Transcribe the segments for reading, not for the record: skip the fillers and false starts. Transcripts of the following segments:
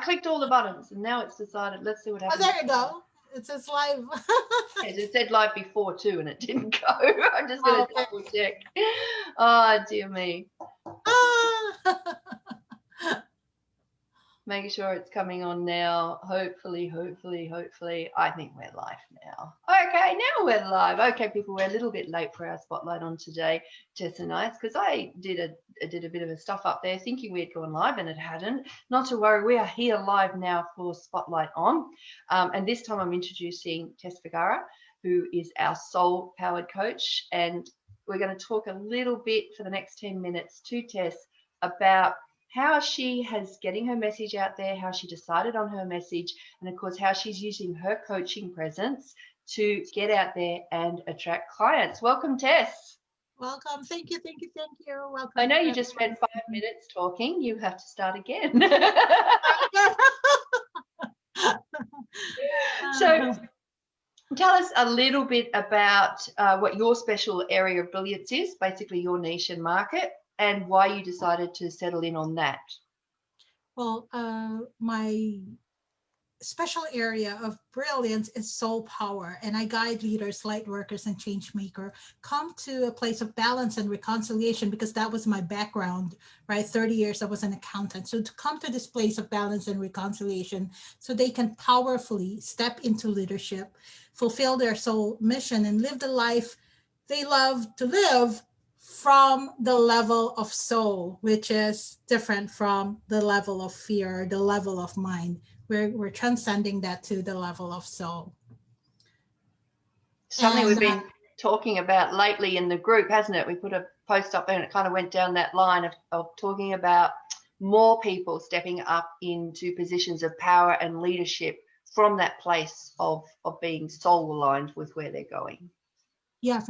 clicked all the buttons, and now it's decided. Let's see what Oh, happens. there you go. It says live. Yes, it said live before too, and it didn't go. I'm just going to Okay. double check. Oh, dear me. Ah. Making sure it's coming on now. Hopefully. I think we're live now. Okay, now we're live. Okay, people, we're a little bit late for our spotlight on today, Tess and I, because I did a bit of a stuff up there thinking we had gone live and it hadn't. Not to worry, we are here live now for Spotlight On. And this time I'm introducing Tess Vergara, who is our soul powered coach. And we're going to talk a little bit for the next 10 minutes to Tess about how she has getting her message out there, how she decided on her message, and of course, how she's using her coaching presence to get out there and attract clients. Welcome, Tess. Welcome. Thank you. Welcome. I know you just spent 5 minutes talking. You have to start again. So tell us a little bit about what your special area of brilliance is, basically your niche and market, and why you decided to settle in on that. Well, my special area of brilliance is soul power, and I guide leaders, light workers, and change maker come to a place of balance and reconciliation, because that was my background, right? 30 years I was an accountant. So to come to this place of balance and reconciliation so they can powerfully step into leadership, fulfill their soul mission, and live the life they love to live from the level of soul, which is different from the level of fear, the level of mind. We're transcending that to the level of soul. Something we've been talking about lately in the group, hasn't it? We put a post up there and it kind of went down that line of talking about more people stepping up into positions of power and leadership from that place of being soul aligned with where they're going. Yeah,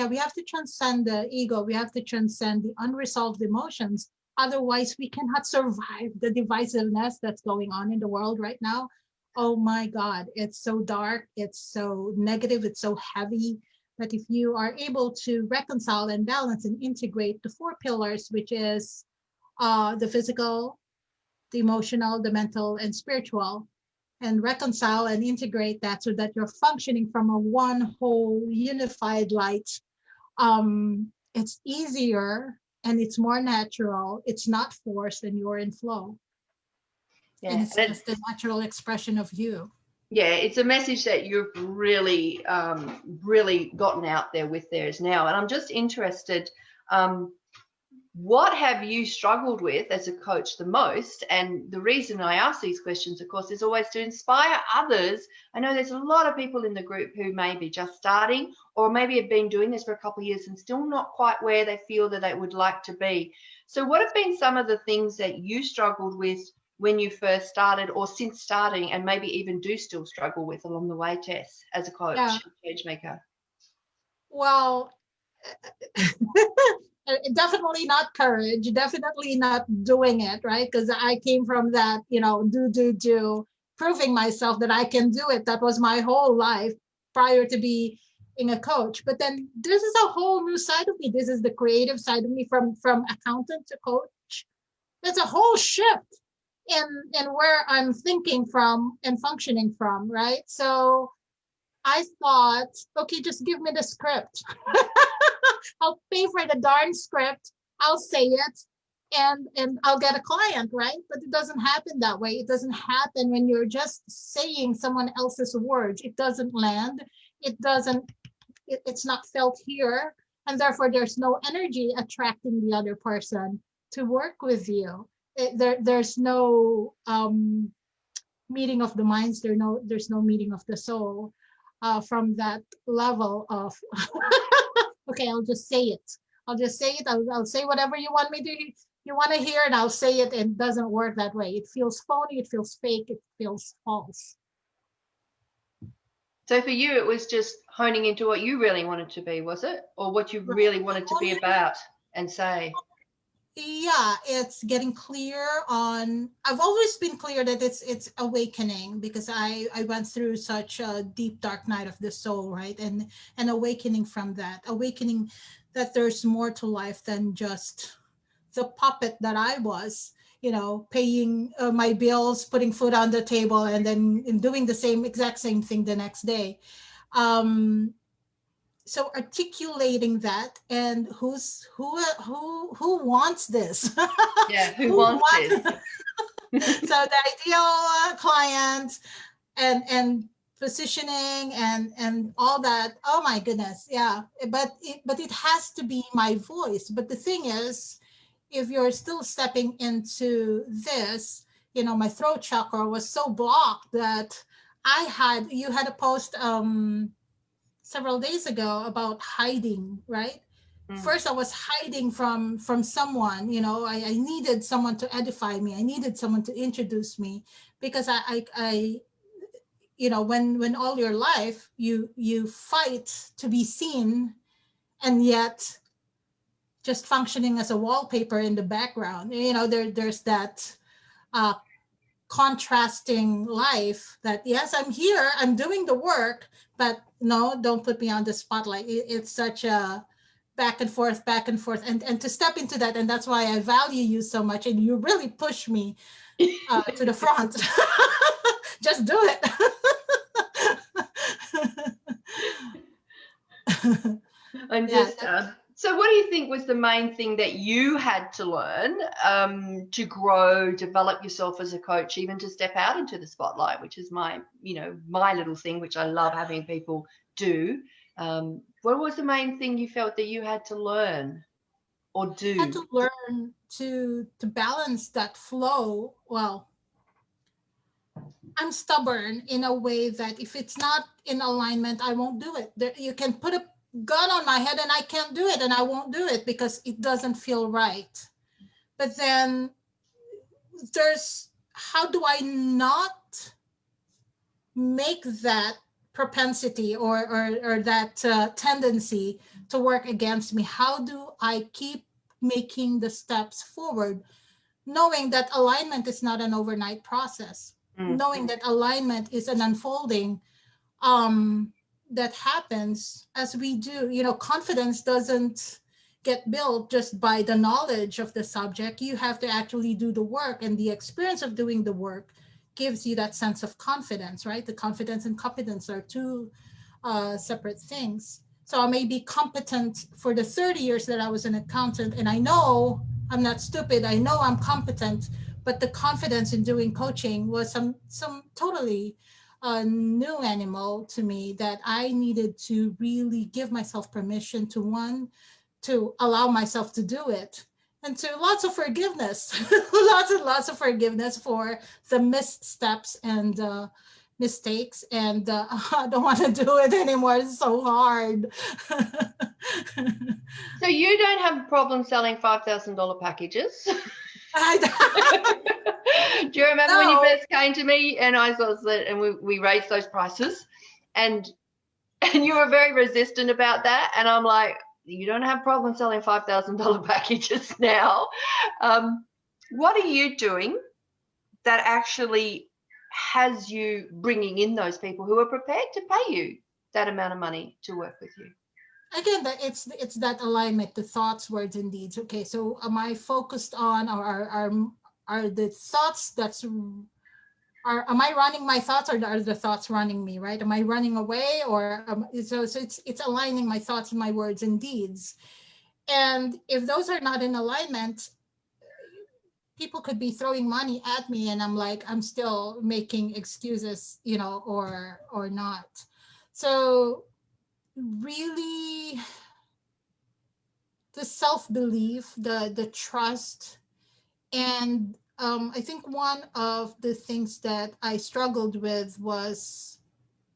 we have to transcend the ego. We have to transcend the unresolved emotions. Otherwise, we cannot survive the divisiveness that's going on in the world right now. Oh my God, it's so dark, it's so negative, it's so heavy. But if you are able to reconcile and balance and integrate the 4 pillars, which is the physical, the emotional, the mental, and spiritual, and reconcile and integrate that so that you're functioning from a one whole unified light, it's easier and it's more natural. It's not forced, and you're in flow. Yeah, and it's just the natural expression of you. Yeah, it's a message that you've really gotten out there with theirs now. And I'm just interested, what have you struggled with as a coach the most? And the reason I ask these questions, of course, is always to inspire others. I know there's a lot of people in the group who may be just starting, or maybe have been doing this for a couple of years and still not quite where they feel that they would like to be. So what have been some of the things that you struggled with when you first started, or since starting, and maybe even do still struggle with along the way, Tess, as a coach, change maker? Well, definitely not courage, definitely not doing it, right? Because I came from that, do, proving myself that I can do it. That was my whole life prior to being a coach. But then this is a whole new side of me. This is the creative side of me, from accountant to coach. It's a whole shift in where I'm thinking from and functioning from, right? So I thought, okay, just give me the script. I'll pay for the darn script. I'll say it, and I'll get a client, right? But it doesn't happen that way. It doesn't happen when you're just saying someone else's words. It doesn't land. It's not felt here. And therefore, there's no energy attracting the other person to work with you. There's no meeting of the minds. There's no meeting of the soul from that level of okay, I'll just say it. I'll say whatever you want to hear, and I'll say it. And it doesn't work that way. It feels phony, it feels fake, it feels false. So for you, it was just honing into what you really wanted to be, was it? Or what you really wanted to be about and say? Yeah, it's getting clear on, I've always been clear that it's awakening, because I went through such a deep dark night of the soul, right? And awakening from that, awakening that there's more to life than just the puppet that I was. paying my bills, putting food on the table, and then doing the exact same thing the next day. Um, so articulating that, and who wants this? Yeah, who Who wants wants? this? So the ideal client, and positioning, and all that. Oh my goodness, yeah. But it has to be my voice. But the thing is, if you're still stepping into this, my throat chakra was so blocked that you had a post several days ago about hiding, right? Mm. First I was hiding from someone. I needed someone to edify me. I needed someone to introduce me, because when all your life you fight to be seen, and yet just functioning as a wallpaper in the background. There's that uh, contrasting life, that yes, I'm here, I'm doing the work, but no, don't put me on the spotlight. It's such a back and forth, and to step into that. And that's why I value you so much, and you really push me to the front. Just do it. And Yeah. just so what do you think was the main thing that you had to learn to grow, develop yourself as a coach, even to step out into the spotlight, which is my little thing, which I love having people do. What was the main thing you felt that you had to learn or Had do? to learn to balance that flow. Well, I'm stubborn in a way that if it's not in alignment, I won't do it. You can put a gun on my head and I can't do it, and I won't do it because it doesn't feel right. But then there's how do I not make that propensity, or that tendency to work against me? How do I keep making the steps forward, knowing that alignment is not an overnight process, Mm. knowing that alignment is an unfolding um, that happens as we do. Confidence doesn't get built just by the knowledge of the subject. You have to actually do the work, and the experience of doing the work gives you that sense of confidence, right? The confidence and competence are two separate things. So I may be competent for the 30 years that I was an accountant, and I know I'm not stupid. I know I'm competent, but the confidence in doing coaching was some totally new animal to me, that I needed to really give myself permission to allow myself to do it, and to lots of forgiveness, lots and lots of forgiveness for the missteps and mistakes, and I don't want to do it anymore. It's so hard. So you don't have a problem selling $5,000 packages? I, Do you remember when you no, first came to me and I was and we raised those prices, and you were very resistant about that, and I'm like, you don't have a problem selling $5,000 packages now. What are you doing that actually has you bringing in those people who are prepared to pay you that amount of money to work with you? again, that it's that alignment, the thoughts, words, and deeds. Okay, so am I focused on, or are the thoughts am I running my thoughts, or are the thoughts running me, right? Am I running away, or so it's aligning my thoughts, my words, and deeds. And if those are not in alignment, people could be throwing money at me, and I'm like, I'm still making excuses, or not. So really, the self-belief, the trust, and I think one of the things that I struggled with was,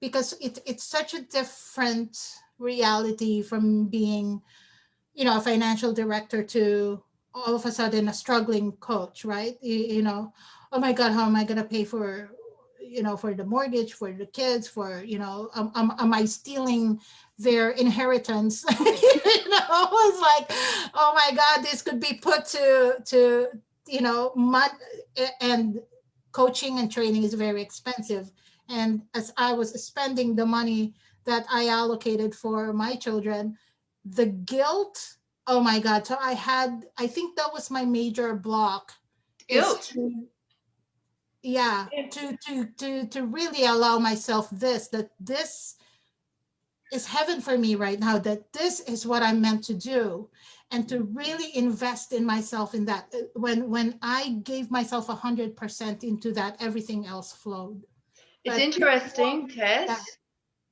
because it's such a different reality from being, a financial director, to all of a sudden a struggling coach, right? Oh my God, how am I going to pay for the mortgage, for the kids, for, am I stealing their inheritance? It's like, oh my God, this could be put to, and coaching and training is very expensive. And as I was spending the money that I allocated for my children, the guilt, oh my God. So I think that was my major block is Guilt. to, yeah, Yeah. to really allow myself that this is heaven for me right now, that this is what I'm meant to do, and to really invest in myself in that. When I gave myself 100% into that, everything else flowed. It's But interesting, yeah, Tess.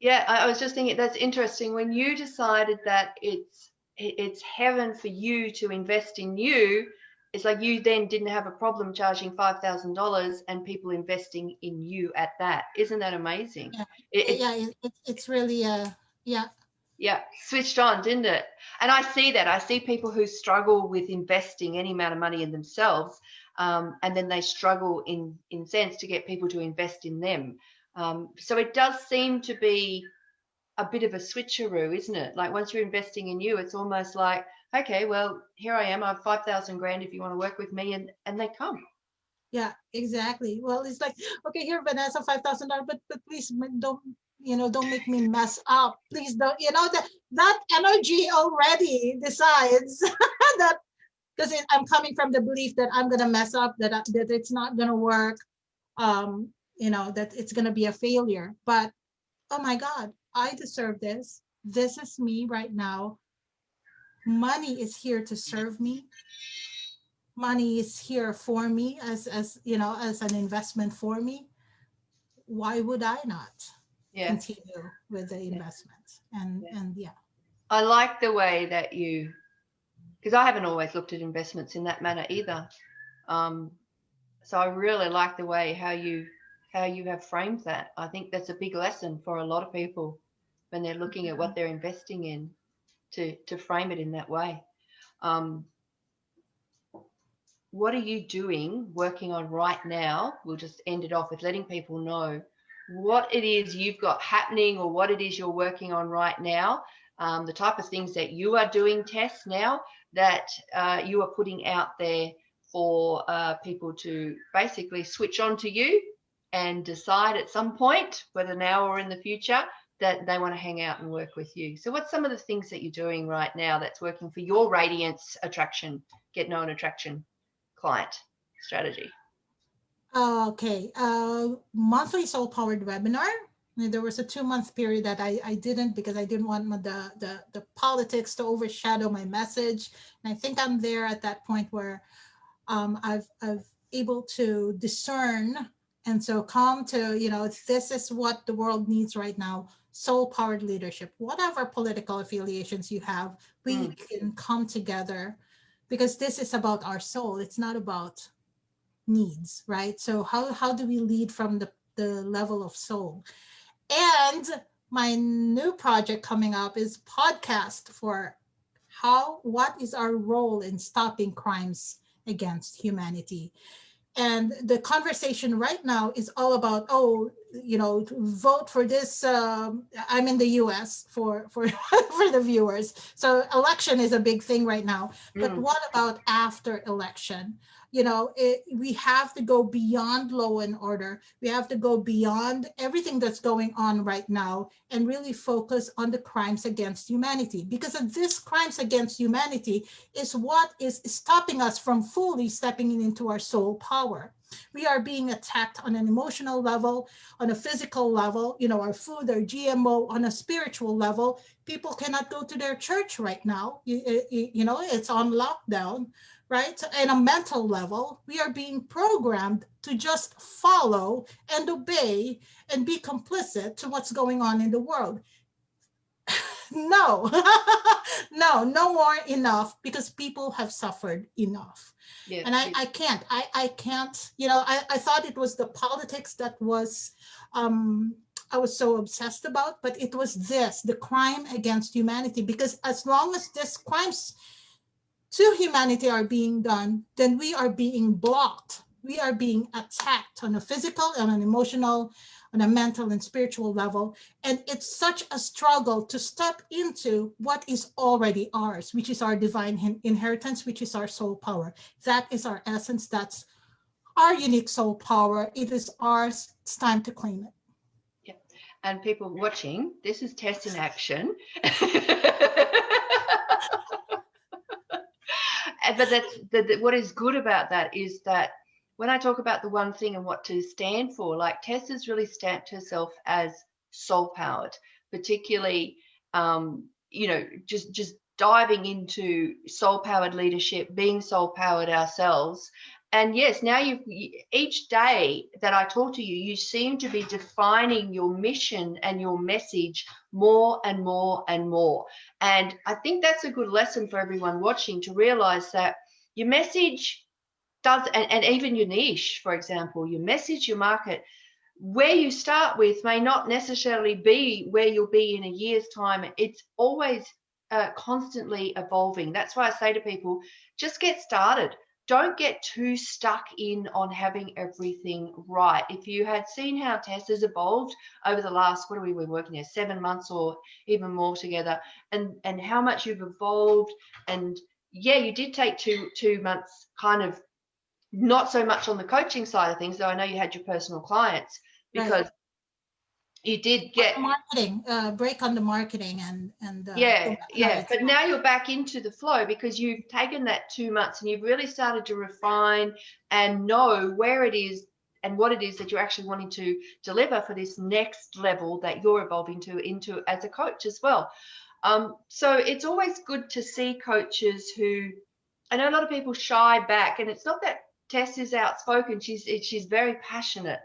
Yeah, I was just thinking that's interesting. When you decided that it's heaven for you to invest in you, it's like you then didn't have a problem charging $5,000 and people investing in you at that. Isn't that amazing? yeah, It, yeah, it's really yeah, yeah, switched on, didn't it? And I see that. I see people who struggle with investing any amount of money in themselves, and then they struggle in sense to get people to invest in them. So it does seem to be a bit of a switcheroo, isn't it? Like once you're investing in you, it's almost like, okay, well, here I am. I have 5,000 grand if you want to work with me, and they come. yeah, exactly. Well, it's like, okay, here, Vanessa, $5,000, but please don't, don't make me mess up. Please don't, that energy already decides that, because I'm coming from the belief that I'm gonna mess up, that it's not gonna work, that it's gonna be a failure. But oh my God, I deserve this. This is me right now. Money is here to serve me. Money is here for me as an investment for me. Why would I not Yeah. continue with the Yeah. investments? And Yeah. and yeah, I like the way that because I haven't always looked at investments in that manner either. Um, so I really like the way how you have framed that. I think that's a big lesson for a lot of people when they're looking at what they're investing in to frame it in that way. Um, what are you doing, working on right now? We'll just end it off with letting people know what it is you've got happening or what it is you're working on right now. The type of things that you are doing, Tess, now that you are putting out there for people to basically switch on to you and decide at some point, whether now or in the future, that they want to hang out and work with you. So what's some of the things that you're doing right now that's working for your radiance attraction, get known attraction client strategy? okay. Monthly soul powered webinar. There was a 2-month period that I didn't, because I didn't want the politics to overshadow my message. And I think I'm there at that point where I've able to discern, and so come to, this is what the world needs right now. Soul powered leadership, whatever political affiliations you have, we Mm, can come together, because this is about our soul. It's not about needs, right? So how do we lead from the level of soul? And my new project coming up is podcast for what is our role in stopping crimes against humanity. And the conversation right now is all about, vote for this. I'm in the US for for the viewers, so election is a big thing right now. But mm. what about after election? We have to go beyond law and order. We have to go beyond everything that's going on right now and really focus on the crimes against humanity, because of these crimes against humanity is what is stopping us from fully stepping into our soul power. We are being attacked on an emotional level, on a physical level, our food, our GMO, on a spiritual level. People cannot go to their church right now. It's on lockdown, right? And a mental level, we are being programmed to just follow and obey and be complicit to what's going on in the world. No, no more enough, because people have suffered enough. Yeah, And I can't, I can't, I thought it was the politics that was, I was so obsessed about, but it was the crime against humanity. Because as long as these crimes to humanity are being done, then we are being blocked. We are being attacked on a physical and an emotional, on a mental and spiritual level. And it's such a struggle to step into what is already ours, which is our divine inheritance, which is our soul power. That is our essence. That's our unique soul power. It is ours. It's time to claim it. yeah. And people watching, this is Tess in action. But that's what is good about that is that when I talk about the one thing and what to stand for, like Tess has really stamped herself as soul powered, particularly, just diving into soul powered leadership, being soul powered ourselves. And yes, now each day that I talk to you, you seem to be defining your mission and your message more and more and more. And I think that's a good lesson for everyone watching, to realize that your message does, and even your niche, for example, your message, your market, where you start with may not necessarily be where you'll be in a year's time. It's always constantly evolving. That's why I say to people, just get started. Don't get too stuck in on having everything right. If you had seen how Tess has evolved over the last, what are we working here, 7 months or even more together, and how much you've evolved. And yeah, you did take two months kind of not so much on the coaching side of things, though I know you had your personal clients, because Right. you did get, Marketing, break on the marketing and yeah, right. but now you're back into the flow because you've taken that 2 months and you've really started to refine and know where it is and what it is that you're actually wanting to deliver for this next level that you're evolving into as a coach as well. So it's always good to see coaches who, I know a lot of people shy back, and it's not that Tess is outspoken. She's very passionate,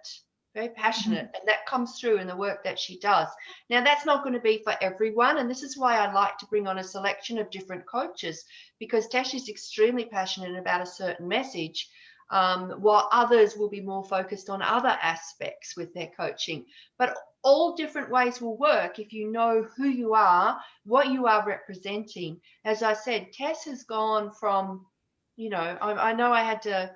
Mhm. and that comes through in the work that she does. Now, that's not going to be for everyone, and this is why I like to bring on a selection of different coaches, because Tess is extremely passionate about a certain message, while others will be more focused on other aspects with their coaching. But all different ways will work if you know who you are, what you are representing. As I said, Tess has gone from, I know I had to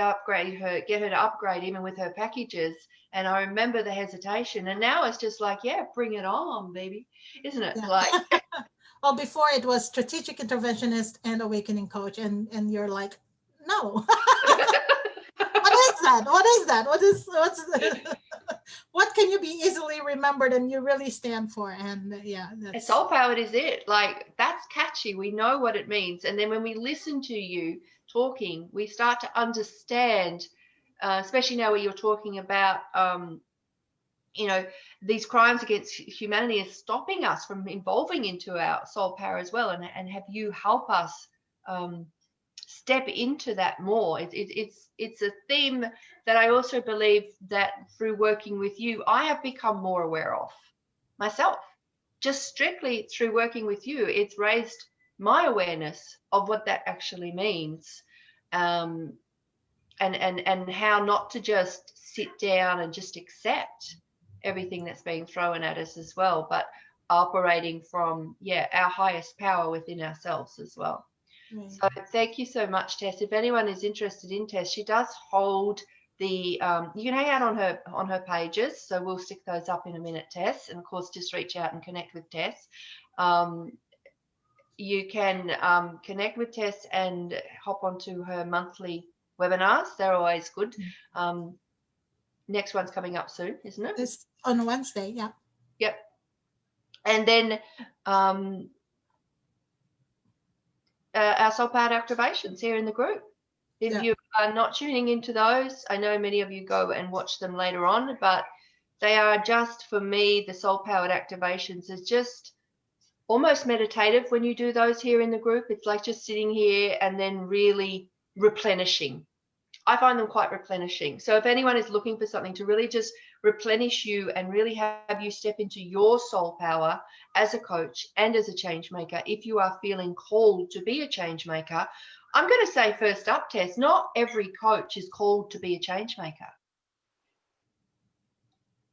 upgrade her, get her to upgrade even with her packages. And I remember the hesitation. And now it's just like, yeah, bring it on, baby. Isn't it? Yeah. Like, Well, before it was strategic interventionist and awakening coach, and you're like, no. What is that? What is that? What's the, what can you be easily remembered and you really stand for? And yeah, it's that's soul powered, is it? Like, that's catchy. We know what it means. And then when we listen to you talking, we start to understand, especially now where you're talking about, you know, these crimes against humanity is stopping us from evolving into our soul power as well, and have you help us step into that more. It's a theme that I also believe that through working with you, I have become more aware of myself. Just strictly through working with you, it's raised my awareness of what that actually means, um, and how not to just sit down and just accept everything that's being thrown at us as well, but operating from, yeah, our highest power within ourselves as well. right. So thank you so much, Tess. If anyone is interested in Tess, she does hold the, you can hang out on her pages, so we'll stick those up in a minute, Tess, and of course just reach out and connect with Tess. um, you can connect with Tess and hop onto her monthly webinars. They're always good. um, Next one's coming up soon, isn't it? This on Wednesday, yeah. Yep. And then um, our soul powered activations here in the group. If Yeah. you are not tuning into those, I know many of you go and watch them later on, but they are just, for me, the soul powered activations is just almost meditative when you do those here in the group. It's like just sitting here and then really replenishing. I find them quite replenishing. So if anyone is looking for something to really just replenish you and really have you step into your soul power as a coach and as a change maker, if you are feeling called to be a change maker, I'm going to say first up, Tess, not every coach is called to be a change maker.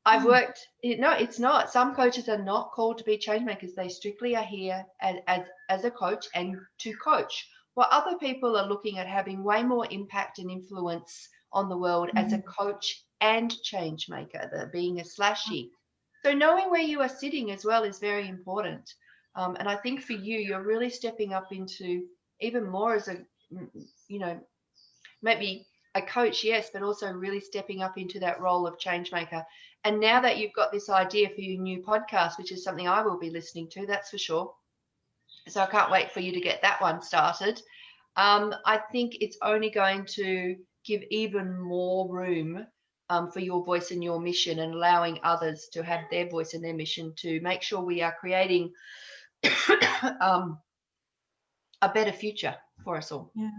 I've Mm. worked, no, it's not. Some coaches are not called to be change makers. They strictly are here as a coach and to coach. While other people are looking at having way more impact and influence on the world as a Mhm. coach and change maker, being a slashy. So knowing where you are sitting as well is very important. And I think for you, you're really stepping up into even more as a, you know, maybe a coach, yes, but also really stepping up into that role of change maker. And now that you've got this idea for your new podcast, which is something I will be listening to, that's for sure. So I can't wait for you to get that one started. I think it's only going to give even more room for your voice and your mission, and allowing others to have their voice and their mission, to make sure we are creating a better future for us all. Yeah.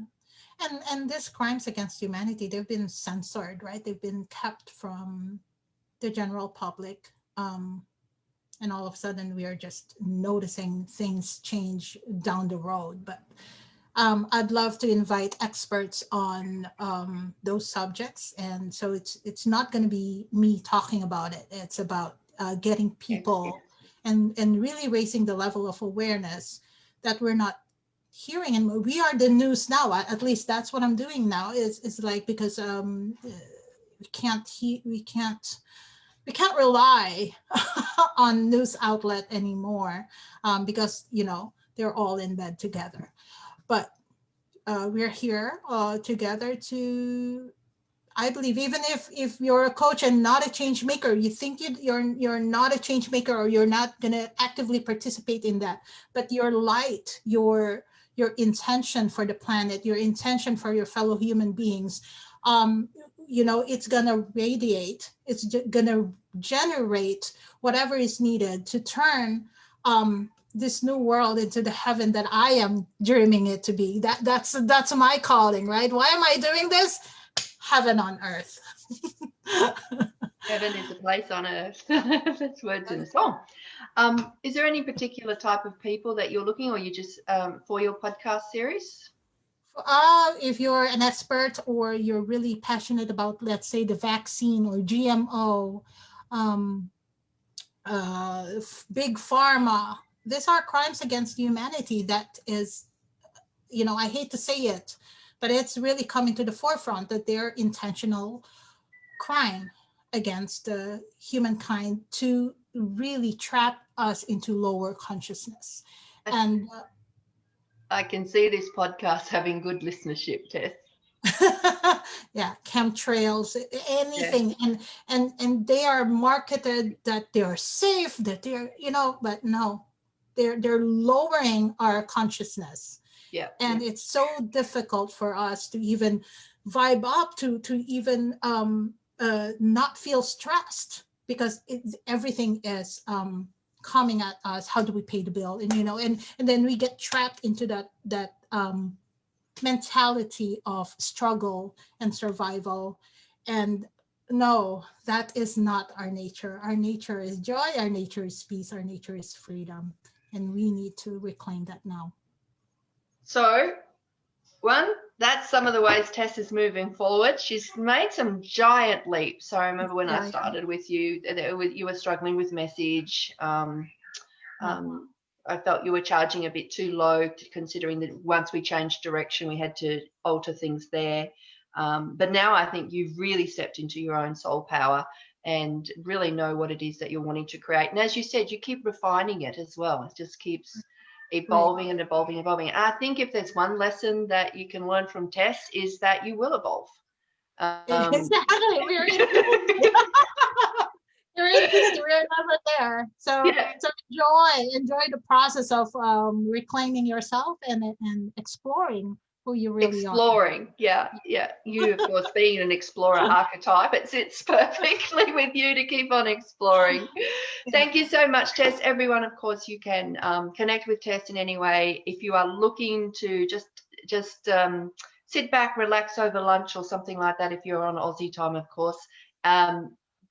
And these crimes against humanity, they've been censored, right? They've been kept from the general public. And all of a sudden we are just noticing things change down the road. But I'd love to invite experts on those subjects, and so it's not going to be me talking about it. It's about getting people and really raising the level of awareness that we're not hearing, and we are the news now. At least that's what I'm doing now. Is like, because we can't rely on news outlet anymore, because they're all in bed together. But we're here together to, I believe, even if you're a coach and not a change maker, you think you're not a change maker, or you're not going to actively participate in that, but your light, your intention for the planet, your intention for your fellow human beings, it's going to radiate, it's going to generate whatever is needed to turn this new world into the heaven that I am dreaming it to be. That's my calling, right? Why am I doing this? Heaven on earth. Heaven is a place on earth. That's words in a song. Is there any particular type of people that you're looking, or you just for your podcast series? If you're an expert, or you're really passionate about, let's say, the vaccine or GMO, big pharma, these are crimes against humanity. That is, I hate to say it, but it's really coming to the forefront that they're intentional crime against humankind to really trap us into lower consciousness. And I can see this podcast having good listenership, Tess. yeah, chemtrails, anything. Yeah. And they are marketed that they're safe, that they're, but no, they're lowering our consciousness. Yeah. And it's so difficult for us to even vibe up, to even not feel stressed, because everything is coming at us. How do we pay the bill? And and then we get trapped into that mentality of struggle and survival. And no, that is not our nature. Our nature is joy, our nature is peace, our nature is freedom, and we need to reclaim that now. So that's some of the ways Tess is moving forward. She's made some giant leaps. So I remember when I started with you, you were struggling with message. I felt you were charging a bit too low, considering that once we changed direction, we had to alter things there. But now I think you've really stepped into your own soul power and really know what it is that you're wanting to create. And as you said, you keep refining it as well. It just keeps evolving and evolving. And I think if there's one lesson that you can learn from Tess, is that you will evolve. Exactly. We're never there. So, so enjoy the process of reclaiming yourself and exploring who you really are. Yeah. You, of course, being an explorer archetype, it sits perfectly with you to keep on exploring. Thank you so much, Tess. Everyone, of course, you can connect with Tess in any way. If you are looking to just sit back, relax over lunch or something like that, if you're on Aussie time, of course,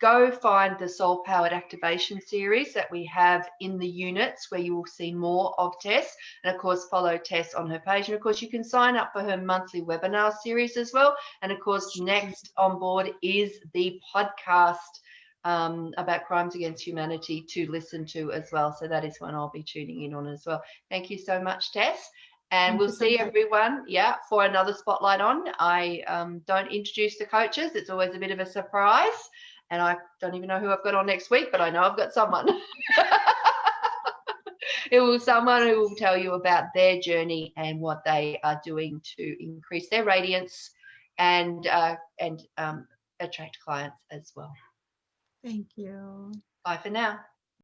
go find the Soul Powered Activation series that we have in the units, where you will see more of Tess. And of course, follow Tess on her page. And of course, you can sign up for her monthly webinar series as well. And of course, next on board is the podcast about crimes against humanity to listen to as well. So that is one I'll be tuning in on as well. Thank you so much, Tess. And we'll see everyone, for another Spotlight On. I don't introduce the coaches. It's always a bit of a surprise. And I don't even know who I've got on next week, but I know I've got someone. Someone who will tell you about their journey and what they are doing to increase their radiance and attract clients as well. Thank you. Bye for now.